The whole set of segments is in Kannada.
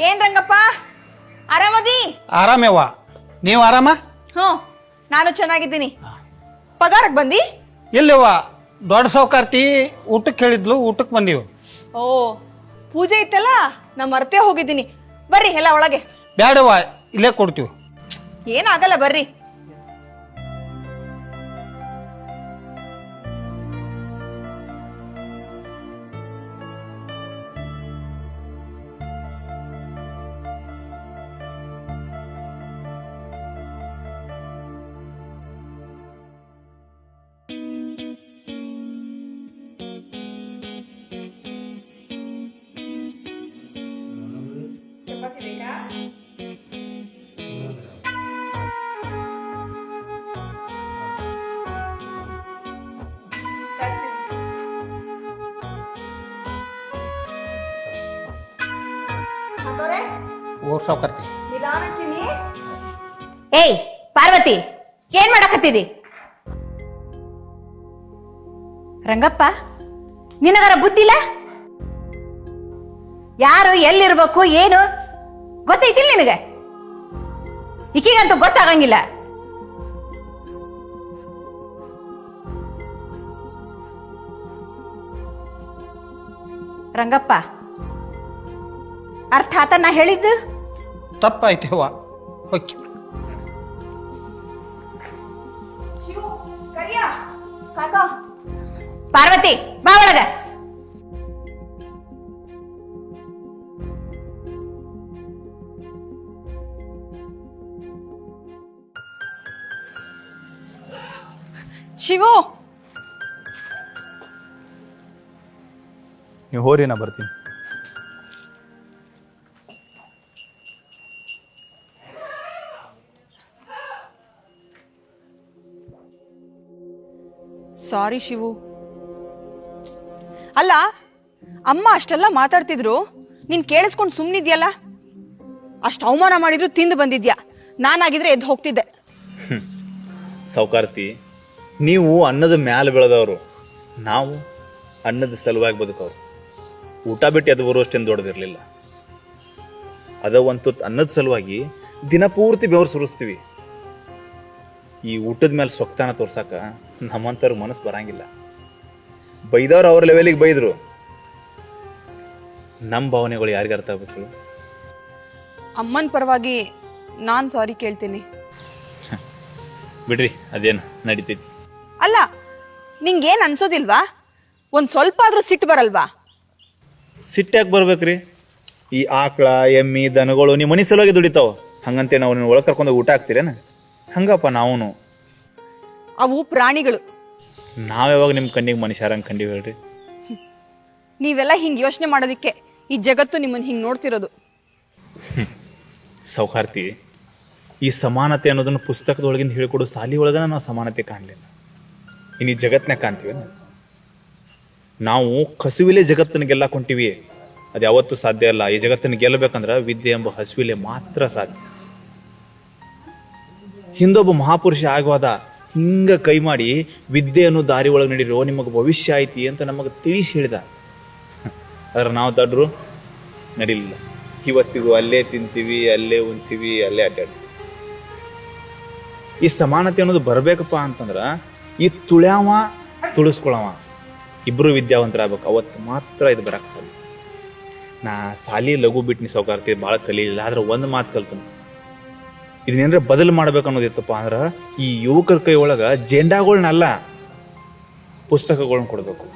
ಏನ್ ರಂಗಪ್ಪ ಆರಾಮದಿ? ಆರಾಮೇವ, ನೀವು ಆರಾಮ? ಹ್ಞೂ ನಾನು ಚೆನ್ನಾಗಿದ್ದೀನಿ. ಪಗಾರಕ್ಕೆ ಬಂದಿ? ಇಲ್ಲವ್ವ, ದೊಡ್ಡ ಸೌಕಾರ್ತಿ ಊಟಕ್ಕೆ ಹೇಳಿದ್ಲು, ಊಟಕ್ಕೆ ಬಂದೀವಿ. ಓ ಪೂಜೆ ಇತ್ತಲ್ಲ, ನಾ ಮರ್ತೇ ಹೋಗಿದ್ದೀನಿ. ಬರ್ರಿ ಎಲ್ಲ ಒಳಗೆ. ಬ್ಯಾಡವ್ವ, ಇಲ್ಲೇ ಕೊಡ್ತೀವಿ. ಏನಾಗಲ್ಲ ಬರ್ರಿ. ಓ ಸೌಕಾರ್ತಿ, ಏಯ್ ಪಾರ್ವತಿ, ಏನ್ ಮಾಡಕತ್ತಿದಿ? ರಂಗಪ್ಪ, ನಿನಗರ ಬುದ್ಧಿಲ್ಲ? ಯಾರು ಎಲ್ಲಿರ್ಬೇಕು ಏನು ಗೊತ್ತೈತಿಲ್ಲ ನಿನಗೆ? ಈಗಂತೂ ಗೊತ್ತಾಗಂಗಿಲ್ಲ. ರಂಗಪ್ಪ, ಅರ್ಥ ಆತ ನಾ ಹೇಳಿದ್ದು? ತಪ್ಪಾಯ್ತೇವ. ಓಕೆ. ಪಾರ್ವತಿ ಬಾ ಒಳಗ. ಶಿವು, ನೀವು ಹೋರಿ, ನಾ ಬರ್ತೀನಿ. ಸಾರಿ ಶಿವು. ಅಲ್ಲ, ಅಮ್ಮ ಅಷ್ಟೆಲ್ಲ ಮಾತಾಡ್ತಿದ್ರು, ನೀನ್ ಕೇಳಿಸ್ಕೊಂಡು ಸುಮ್ಮನಿದ್ಯಲ್ಲ. ಅಷ್ಟು ಅವಮಾನ ಮಾಡಿದ್ರು ತಿಂದು ಬಂದಿದ್ಯಾ. ನಾನಾಗಿದ್ರೆ ಎದ್ದು ಹೋಗ್ತಿದ್ದೆ. ಸೌಕಾರ್ತಿ, ನೀವು ಅನ್ನದ ಮ್ಯಾಲ ಬೆಳೆದವರು, ನಾವು ಅನ್ನದ ಸಲುವಾಗಿ ಬದುಕವ್ರು. ಊಟ ಬಿಟ್ಟು ಎದ್ದು ಬರುವಷ್ಟೇನು ದೊಡ್ಡದಿರಲಿಲ್ಲ. ಅದ ಒಂದು ಅನ್ನದ ಸಲುವಾಗಿ ದಿನಪೂರ್ತಿ ಬೆವರು ಸುರಿಸ್ತೀವಿ. ಈ ಊಟದ ಮೇಲೆ ಸೊಕ್ತಾನ ತೋರ್ಸಾಕ ನಮ್ಮಂತವ್ರ ಮನಸ್ಸು ಬರಂಗಿಲ್ಲ. ಬೈದವ್ರು ಅವ್ರ ಲೆವೆಲಿಗೆ ಬೈದ್ರು, ನಮ್ಮ ಭಾವನೆಗಳು ಯಾರಿಗೆ ಅರ್ಥ ಆಗ್ಬೇಕು? ಅಮ್ಮನ ಪರವಾಗಿ ನಾನ್ ಸಾರಿ ಕೇಳ್ತೀನಿ. ಬಿಡ್ರಿ, ಅದೇನು ನಡೀತೈತಿ. ಅಲ್ಲ, ನಿಂಗೇನ್ ಅನ್ಸೋದಿಲ್ವಾ? ಒಂದ್ ಸ್ವಲ್ಪ ಆದ್ರೂ ಸಿಟ್ಟು ಬರಲ್ವಾ? ಸಿಟ್ಟ್ಯಾಕೆ ಬರ್ಬೇಕ್ರಿ? ಈ ಆಕಳ ಎಮ್ಮಿ ದನಗಳು ನಿಮ್ಮ ಮನೆ ಸಲುವಾಗಿ ದುಡಿತಾವ. ಹಂಗಂತೆ ನಾವು ಒಳಗೆ ಕರ್ಕೊಂಡು ಊಟ ಹಾಕ್ತೀರೇನ? ಹಂಗಪ್ಪ ನಾವೂನು. ಅವು ಪ್ರಾಣಿಗಳು. ನಾವ್ ಯಾವಾಗ ನಿಮ್ಮ ಕಣ್ಣಿಗೆ ಮನುಷ್ಯರಂಗೆ ಕಂಡಿವಿ ಹೇಳ್ರಿ? ನೀವೆಲ್ಲ ಹಿಂಗ್ ಯೋಚನೆ ಮಾಡೋದಿಕ್ಕೆ ಈ ಜಗತ್ತು ನಿಮ್ಮನ್ನ ಹಿಂಗ್ ನೋಡ್ತಿರೋದು. ಸೌಕಾರ್ತಿ, ಈ ಸಮಾನತೆ ಅನ್ನೋದನ್ನು ಪುಸ್ತಕದೊಳಗಿಂದ ಹೇಳ್ಕೊಡೋ ಸಾಲಿ ಒಳಗನ ನಾವು ಸಮಾನತೆ ಕಾಣಲಿಲ್ಲ. ಇನ್ನು ಈ ಜಗತ್ತನ್ನೇ ಕಾಣ್ತೀವಿ. ನಾವು ಕಸುವಿಲೆ ಜಗತ್ತನ್ನು ಗೆಲ್ಲಕ್ಕೆ ಹೊಂಟಿವಿ. ಅದು ಯಾವತ್ತೂ ಸಾಧ್ಯ ಅಲ್ಲ. ಈ ಜಗತ್ತನ್ನು ಗೆಲ್ಲಬೇಕಂದ್ರೆ ವಿದ್ಯೆ ಎಂಬ ಹಸುವಿಲೆ ಮಾತ್ರ ಸಾಧ್ಯ. ಹಿಂದೊಬ್ಬ ಮಹಾಪುರುಷ ಆಗುವಾದ ಹಿಂಗ ಕೈ ಮಾಡಿ ವಿದ್ಯೆ ಅನ್ನೋ ದಾರಿ ಒಳಗೆ ನಡೀರೋ, ನಿಮಗೆ ಭವಿಷ್ಯ ಐತಿ ಅಂತ ನಮಗೆ ತಿಳಿಸಿ ಹೇಳಿದ. ಆದ್ರೆ ನಾವು ದಡ್ರು ನಡಿಲಿಲ್ಲ. ಇವತ್ತಿಗೂ ಅಲ್ಲೇ ತಿಂತೀವಿ, ಅಲ್ಲೇ ಉಣ್ತೀವಿ, ಅಲ್ಲೇ ಅಡ್ಡಾಡ್ತೀವಿ. ಈ ಸಮಾನತೆ ಅನ್ನೋದು ಬರ್ಬೇಕಪ್ಪ ಅಂತಂದ್ರ ಈ ತುಳ್ಯಾವ ತುಳಿಸ್ಕೊಳವ ಇಬ್ರು ವಿದ್ಯಾವಂತರಾಗಬೇಕು. ಅವತ್ತು ಮಾತ್ರ ಇದು ಬರಕ್ಕೆ ಸಾಧ್ಯ. ನಾ ಸಾಲಿ ಲಘು ಬಿಟ್ಟು ಸೌಕಾರ್ತಿ ಭಾಳ ಕಲೀಲಿಲ್ಲ. ಆದ್ರೆ ಒಂದು ಮಾತು ಕಲ್ತನು, ಇದನ್ನೇನ್ರ ಬದಲು ಮಾಡ್ಬೇಕು ಅನ್ನೋದಿತ್ತಪ್ಪ ಅಂದ್ರೆ ಈ ಯುವಕರ ಕೈ ಒಳಗ ಜೆಂಡಾಗಳನ್ನಲ್ಲ, ಪುಸ್ತಕಗಳನ್ನ ಕೊಡ್ಬೇಕು.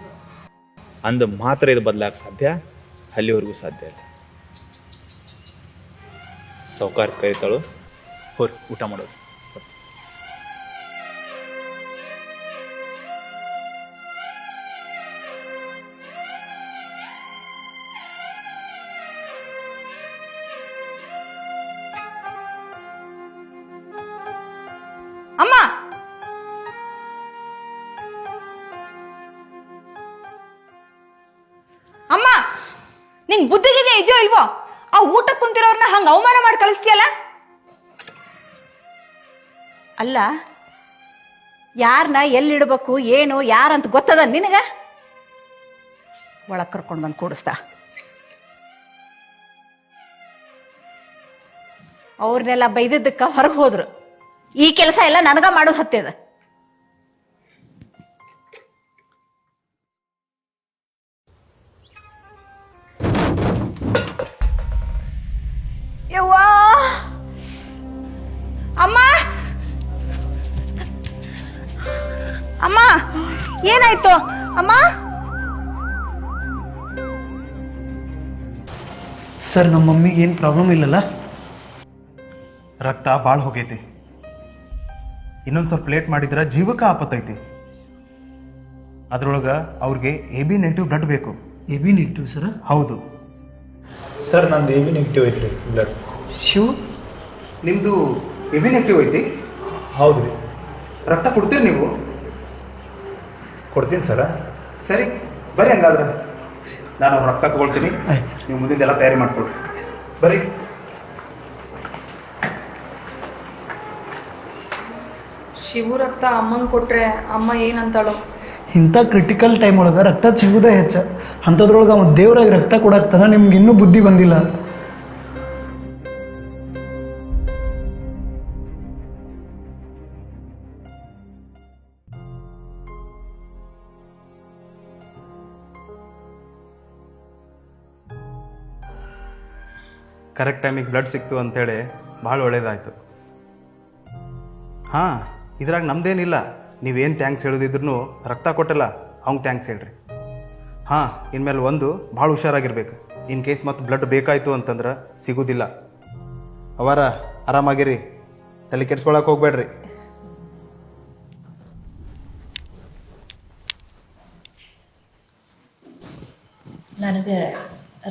ಅಂದ ಮಾತ್ರ ಇದು ಬದಲಾಗ ಸಾಧ್ಯ. ಅಲ್ಲಿವರೆಗೂ ಸಾಧ್ಯ ಇಲ್ಲ. ಸೌಕಾರ ಕೈತಾಳು, ಹೋರಿ ಊಟ ಮಾಡೋದು. ಅಮ್ಮ, ಅಮ್ಮ, ನಿಂಗ್ ಬುದ್ಧಿಗಿದೆ ಇದೆಯೋ ಇಲ್ವೋ? ಆ ಊಟ ಕುಂತಿರೋರ್ನ ಹಂಗ ಅವಮಾನ ಮಾಡಿ ಕಳಿಸ್ತೀಯಲ್ಲ. ಅಲ್ಲ, ಯಾರನ್ನ ಎಲ್ಲಿಡ್ಬೇಕು ಏನು ಯಾರಂತ ಗೊತ್ತದ ನಿನಗ? ಒಳಗೆ ಕರ್ಕೊಂಡು ಬಂದು ಕೂಡಿಸ್ತಾ. ಅವ್ರನ್ನೆಲ್ಲ ಬೈದಿದ್ದಕ್ಕ ಹೊರಗೆ ಹೋದ್ರು. ಈ ಕೆಲಸ ಎಲ್ಲ ನನಗ ಮಾಡೋದು ಹತ್ತದ. ಯವ್ವಾ ಅಮ್ಮ ಅಮ್ಮ ಏನಾಯ್ತು ಅಮ್ಮ? ಸರ್ ನಮ್ಮ ಮಮ್ಮಿಗೆ ಏನು ಪ್ರಾಬ್ಲಮ್ ಇಲ್ಲಲ್ಲ? ರಕ್ತ ಭಾಳ ಹೋಗೈತಿ. ಇನ್ನೊಂದು ಸ್ವಲ್ಪ ಲೇಟ್ ಮಾಡಿದ್ರೆ ಜೀವಕ್ಕೆ ಆಪತ್ತೈತಿ. ಅದ್ರೊಳಗೆ ಅವ್ರಿಗೆ AB ನೆಗೆಟಿವ್ ಬ್ಲಡ್ ಬೇಕು. AB negative sir? ಹೌದು ಸರ್ ನಂದು AB ನೆಗೆಟಿವ್ ಐತ್ರಿ ಬ್ಲಡ್. ಶಿವ್ ನಿಮ್ಮದು AB ನೆಗೆಟಿವ್ ಐತಿ? ಹೌದು ರೀ. ರಕ್ತ ಕೊಡ್ತೀರಿ ನೀವು? ಕೊಡ್ತೀನಿ ಸರ. ಸರಿ ಬರ್ರಿ, ಹಂಗಾದ್ರೆ ನಾನು ಅವ್ರ ರಕ್ತ ತಗೊಳ್ತೀನಿ. ಆಯ್ತು ಸರ್. ನೀವು ಮುಂದಿಂದೆಲ್ಲ ತಯಾರಿ ಮಾಡ್ಕೊಳ್ರಿ. ಬರ್ರಿ. ಶಿವು ರಕ್ತ ಅಮ್ಮಂಗೆ ಕೊಟ್ರೆ ಅಮ್ಮ ಏನಂತಾಳೋ? ಇಂಥ ಕ್ರಿಟಿಕಲ್ ಟೈಮ್ ಒಳಗೆ ರಕ್ತ ಸಿಗೋದೇ ಹೆಚ್ಚ. ಅಂಥದ್ರೊಳಗೆ ಅವ್ನು ದೇವ್ರಾಗಿ ರಕ್ತ ಕೊಡಾಕ್ತಾನ. ನಿಮ್ಗೆ ಇನ್ನೂ ಬುದ್ಧಿ ಬಂದಿಲ್ಲ. ಕರೆಕ್ಟ್ ಟೈಮಿಗೆ ಬ್ಲಡ್ ಸಿಕ್ತು ಅಂಥೇಳಿ ಭಾಳ ಒಳ್ಳೇದಾಯಿತು. ಹಾಂ, ಇದ್ರಾಗ ನಮ್ದೇನಿಲ್ಲ. ನೀವೇನು ಥ್ಯಾಂಕ್ಸ್ ಹೇಳೋದಿದ್ರು ರಕ್ತ ಕೊಟ್ಟಲ್ಲ ಅವ್ನಿಗೆ ಥ್ಯಾಂಕ್ಸ್ ಹೇಳ್ರಿ. ಹಾಂ, ಇನ್ಮೇಲೆ ಒಂದು ಭಾಳ ಹುಷಾರಾಗಿರ್ಬೇಕು. ಇನ್ ಕೇಸ್ ಮತ್ತು ಬ್ಲಡ್ ಬೇಕಾಯಿತು ಅಂತಂದ್ರೆ ಸಿಗೋದಿಲ್ಲ. ಅವರ ಆರಾಮಾಗಿರಿ, ತಲೆ ಕೆಡ್ಸ್ಕೊಳಕ್ಕೆ ಹೋಗ್ಬೇಡ್ರಿ. ನನಗೆ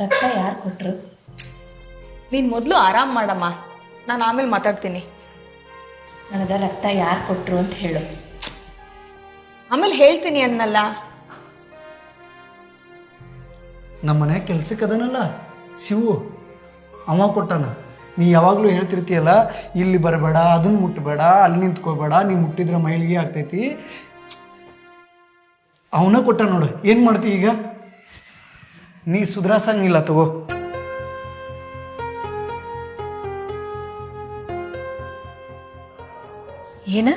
ರಕ್ತ ಯಾರು ಕೊಟ್ರು? ನೀನು ಮೊದಲು ಆರಾಮ್ ಮಾಡಮ್ಮ, ನಾನು ಆಮೇಲೆ ಮಾತಾಡ್ತೀನಿ. ನನಗೆ ರಕ್ತ ಯಾರು ಕೊಟ್ರು ಅಂತ ಹೇಳು. ಆಮೇಲೆ ಹೇಳ್ತೀನಿ ಅನ್ನಲ್ಲ. ನಮ್ಮ ಮನೆ ಕೆಲ್ಸಕ್ಕೆ ಅದನಲ್ಲ ಶಿವು, ಅವ ಕೊಟ್ಟಾನ. ನೀ ಯಾವಾಗಲೂ ಹೇಳ್ತಿರ್ತೀಯಲ್ಲ, ಇಲ್ಲಿ ಬರಬೇಡ, ಅದನ್ನು ಮುಟ್ಟಬೇಡ, ಅಲ್ಲಿ ನಿಂತ್ಕೋಬೇಡ, ನೀ ಮುಟ್ಟಿದ್ರೆ ಮೈಲಿಗೆ ಆಗ್ತೈತಿ. ಅವನ ಕೊಟ್ಟ ನೋಡು. ಏನು ಮಾಡ್ತಿ ಈಗ? ನೀ ಸುಧಾರಿಸಂಗಿಲ್ಲ, ತಗೋ. ಏನ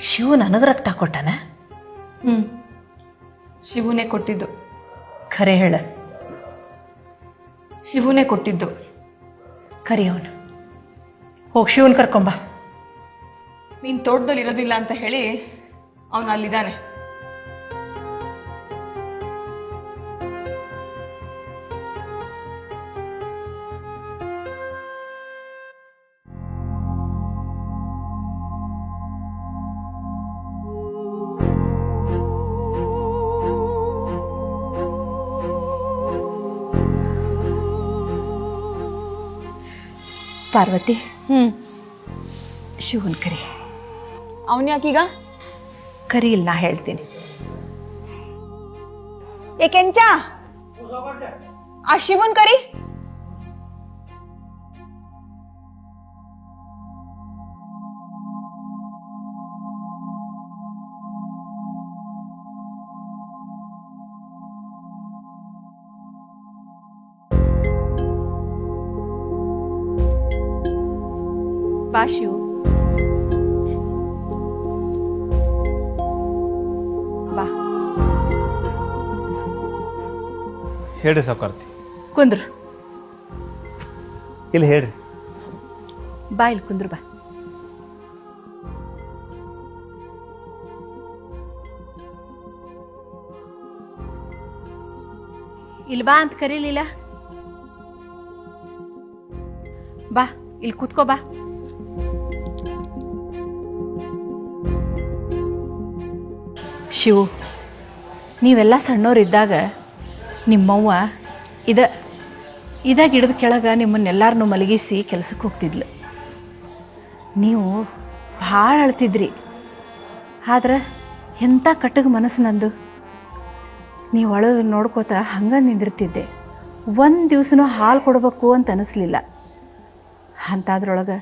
ಶಿವು ನನಗೆ ರಕ್ತ ಕೊಟ್ಟಾನ? ಶಿವುನೇ ಕೊಟ್ಟಿದ್ದು. ಖರೆ ಹೇಳ. ಶಿವುನೇ ಕೊಟ್ಟಿದ್ದು. ಕರಿ ಅವನು. ಹೋಗಿ ಶಿವನ್ ಕರ್ಕೊಂಬ. ನೀನು ತೋಟದಲ್ಲಿ ಇರೋದಿಲ್ಲ ಅಂತ ಹೇಳಿ ಅವನು ಅಲ್ಲಿದ್ದಾನೆ. ಪಾರ್ವತಿ, ಶಿವನ್ ಕರಿ. ಅವನ್ ಯಾಕೀಗ? ಕರಿ ಇಲ್ಲ, ನಾ ಹೇಳ್ತೀನಿ. ಏ ಕೆಂಚ, ಆ ಶಿವನ್ ಕರಿ. ಬಾ ಶಿವು. ಬಾ ಹೇಳ್ರಿ ಸಾವ್ಕಾರ್ತಿ. ಕುಂದ್ರು. ಇಲ್ಲಿ ಹೇಳ್ರಿ. ಬಾ ಇಲ್ಲಿ ಕುಂದ್ರು. ಬಾ. ಇಲ್ಲಿ ಬಾ ಅಂತ ಕರೀಲಿಲ್ಲ. ಬಾ ಇಲ್ಲಿ ಕೂತ್ಕೋ. ಬಾ. ಶಿವು, ನೀವೆಲ್ಲ ಸಣ್ಣವರಿದ್ದಾಗ ನಿಮ್ಮವ್ವ ಇದಾಗ ಹಿಡಿದು ಕೆಳಗೆ ನಿಮ್ಮನ್ನೆಲ್ಲರನ್ನೂ ಮಲಗಿಸಿ ಕೆಲ್ಸಕ್ಕೆ ಹೋಗ್ತಿದ್ಲು. ನೀವು ಭಾಳ ಅಳ್ತಿದ್ರಿ. ಆದ್ರೆ ಎಂಥ ಕಟ್ಟಗ ಮನಸ್ಸು ನಂದು. ನೀವು ಅಳೋದು ನೋಡ್ಕೋತ ಹಂಗೆ ನಿಂದಿರ್ತಿದ್ದೆ. ಒಂದು ದಿವ್ಸನೂ ಹಾಲು ಕೊಡಬೇಕು ಅಂತ ಅನ್ನಿಸ್ಲಿಲ್ಲ. ಅಂಥದ್ರೊಳಗೆ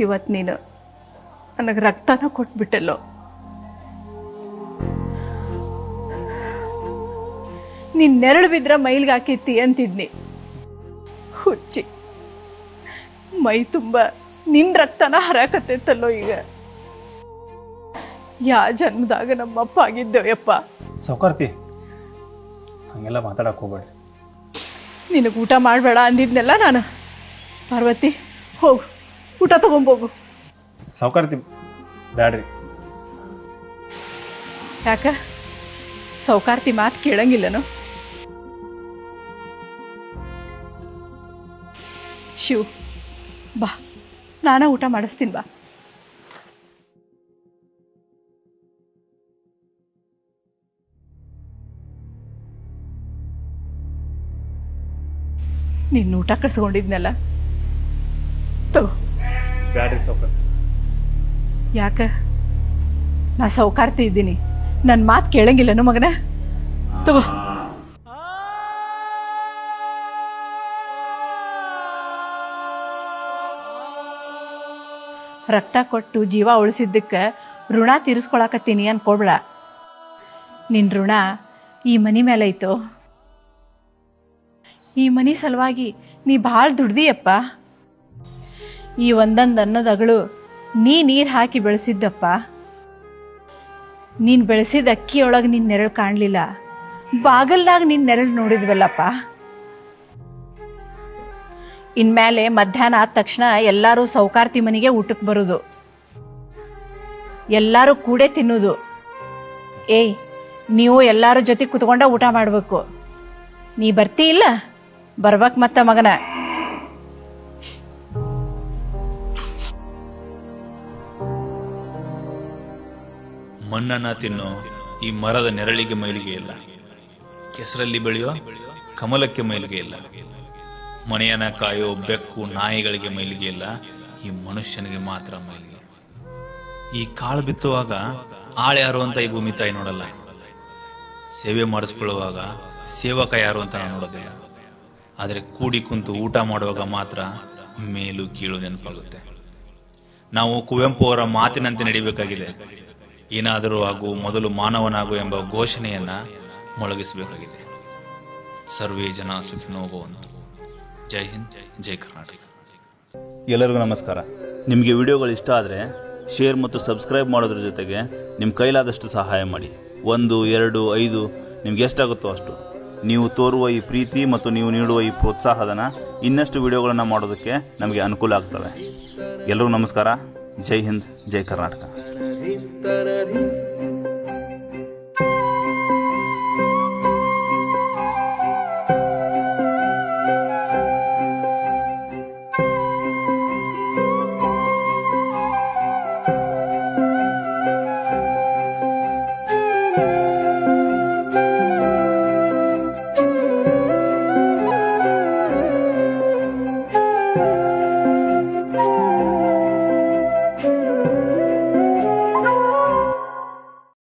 ಇವತ್ತು ನೀನು ನನಗೆ ರಕ್ತನ ಕೊಟ್ಬಿಟ್ಟಲ್ಲೋ. ನೀನು ನೆರಳು ಬಿದ್ರೆ ಮೈಲ್ಗೆ ಹಾಕಿತ್ತಿ ಅಂತಿದ್ನಿ. ಹುಚ್ಚಿ, ಮೈ ತುಂಬ ನಿನ್ ರಕ್ತನ ಹರಾಕತ್ತೈತಲ್ಲೋ ಈಗ. ಯಾ ಜನ್ಮದಾಗ ನಮ್ಮಪ್ಪ ಆಗಿದ್ದೇವಪ್ಪ. ಸೌಕಾರ್ತಿ ಹಂಗೆಲ್ಲ ಮಾತಾಡಕ್ಕೆ ಹೋಗ್ಬೇಡ್ರಿ. ನಿನಗೆ ಊಟ ಮಾಡಬೇಡ ಅಂದಿದ್ನೆಲ್ಲ ನಾನು. ಪಾರ್ವತಿ ಹೋಗು, ಊಟ ತಗೊಂಬೋಗು. ಸೌಕಾರ್ತಿ ಬ್ಯಾಡ್ರಿ. ಯಾಕ ಸೌಕಾರ್ತಿ ಮಾತು ಕೇಳಂಗಿಲ್ಲನು? ಶಿವ್ ಬಾ, ನಾನ ಊಟ ಮಾಡಿಸ್ತೀನಿ ಬಾ. ನಿನ್ನ ಊಟ ಕಳ್ಸ್ಕೊಂಡಿದ್ನಲ್ಲ, ತಗೋ. ಬ್ಯಾಡ್ರಿ ಸೌಕಾರ್ತಿ. ಯಾಕ ನಾ ಸೌಕಾರ್ತಿ ಇದ್ದೀನಿ, ನನ್ನ ಮಾತು ಕೇಳಂಗಿಲ್ಲನು ಮಗನ? ತಗೋ. ರಕ್ತ ಕೊಟ್ಟು ಜೀವ ಉಳಿಸಿದ್ದಕ್ಕೆ ಋಣ ತೀರಿಸ್ಕೊಳಕತ್ತೀನಿ ಅನ್ಕೊಳ್ಬೇಡ. ನಿನ್ನ ಋಣ ಈ ಮನೆ ಮೇಲೆ ಐತೋ. ಈ ಮನೆ ಸಲುವಾಗಿ ನೀ ಭಾಳ ದುಡ್ದಿಯಪ್ಪ. ಈ ಒಂದೊಂದು ಅನ್ನದಗಳು ನೀ ನೀರು ಹಾಕಿ ಬೆಳೆಸಿದ್ದಪ್ಪ. ನೀನು ಬೆಳೆಸಿದ ಅಕ್ಕಿಯೊಳಗೆ ನಿನ್ನ ನೆರಳು ಕಾಣಲಿಲ್ಲ, ಬಾಗಲ್ದಾಗ ನಿನ್ನ ನೆರಳು ನೋಡಿದ್ವಲ್ಲಪ್ಪ. ಇನ್ಮೇಲೆ ಮಧ್ಯಾಹ್ನ ಆದ ತಕ್ಷಣ ಎಲ್ಲರೂ ಸೌಕಾರ್ತಿ ಮನೆಗೆ ಊಟಕ್ಕೆ ಬರೋದು, ಎಲ್ಲರೂ ಕೂಡೆ ತಿನ್ನೋದು. ಏಯ್, ನೀವು ಎಲ್ಲರೂ ಜೊತೆ ಕುತ್ಕೊಂಡ ಊಟ ಮಾಡಬೇಕು. ನೀ ಬರ್ತೀ ಇಲ್ಲ? ಬರ್ಬೇಕು ಮತ್ತ ಮಗನ. ಮಣ್ಣನ್ನ ತಿನ್ನೋ ಈ ಮರದ ನೆರಳಿಗೆ ಮೈಲಿಗೆ ಇಲ್ಲ, ಕೆಸರಲ್ಲಿ ಬೆಳೆಯೋ ಕಮಲಕ್ಕೆ ಮೈಲಿಗೆ ಇಲ್ಲ, ಮನೆಯನ್ನ ಕಾಯೋ ಬೆಕ್ಕು ನಾಯಿಗಳಿಗೆ ಮೈಲಿಗೆ ಇಲ್ಲ, ಈ ಮನುಷ್ಯನಿಗೆ ಮಾತ್ರ ಮೈಲಿಗೆ. ಈ ಕಾಳು ಬಿತ್ತುವಾಗ ಆಳು ಯಾರು ಅಂತ ಈ ಭೂಮಿ ತಾಯಿ ನೋಡಲ್ಲ, ಸೇವೆ ಮಾಡಿಸ್ಕೊಳ್ಳುವಾಗ ಸೇವಕ ಯಾರು ಅಂತ ನೋಡೋದಿಲ್ಲ. ಆದರೆ ಕೂಡಿ ಕುಂತು ಊಟ ಮಾಡುವಾಗ ಮಾತ್ರ ಮೇಲು ಕೀಳು ನೆನಪಾಗುತ್ತೆ. ನಾವು ಕುವೆಂಪು ಅವರ ಮಾತಿನಂತೆ ನಡಿಬೇಕಾಗಿದೆ. ಏನಾದರೂ ಆಗು, ಮೊದಲು ಮಾನವನಾಗು ಎಂಬ ಘೋಷಣೆಯನ್ನ ಮೊಳಗಿಸಬೇಕಾಗಿದೆ. ಸರ್ವೇ ಜನ ಸುಖಿನೋ ಭವಂತು. ಜೈ ಹಿಂದ್, ಜೈ ಕರ್ನಾಟಕ. ಎಲ್ಲರಿಗೂ ನಮಸ್ಕಾರ. ನಿಮಗೆ ವಿಡಿಯೋಗಳು ಇಷ್ಟ ಆದರೆ ಶೇರ್ ಮತ್ತು ಸಬ್ಸ್ಕ್ರೈಬ್ ಮಾಡೋದ್ರ ಜೊತೆಗೆ ನಿಮ್ಮ ಕೈಲಾದಷ್ಟು ಸಹಾಯ ಮಾಡಿ. 1, 2, 5 ನಿಮ್ಗೆ ಎಷ್ಟಾಗುತ್ತೋ ಅಷ್ಟು. ನೀವು ತೋರುವ ಈ ಪ್ರೀತಿ ಮತ್ತು ನೀವು ನೀಡುವ ಈ ಪ್ರೋತ್ಸಾಹಧನ ಇನ್ನಷ್ಟು ವಿಡಿಯೋಗಳನ್ನು ಮಾಡೋದಕ್ಕೆ ನಮಗೆ ಅನುಕೂಲ ಆಗ್ತವೆ. ಎಲ್ಲರಿಗೂ ನಮಸ್ಕಾರ. ಜೈ ಹಿಂದ್, ಜೈ ಕರ್ನಾಟಕ.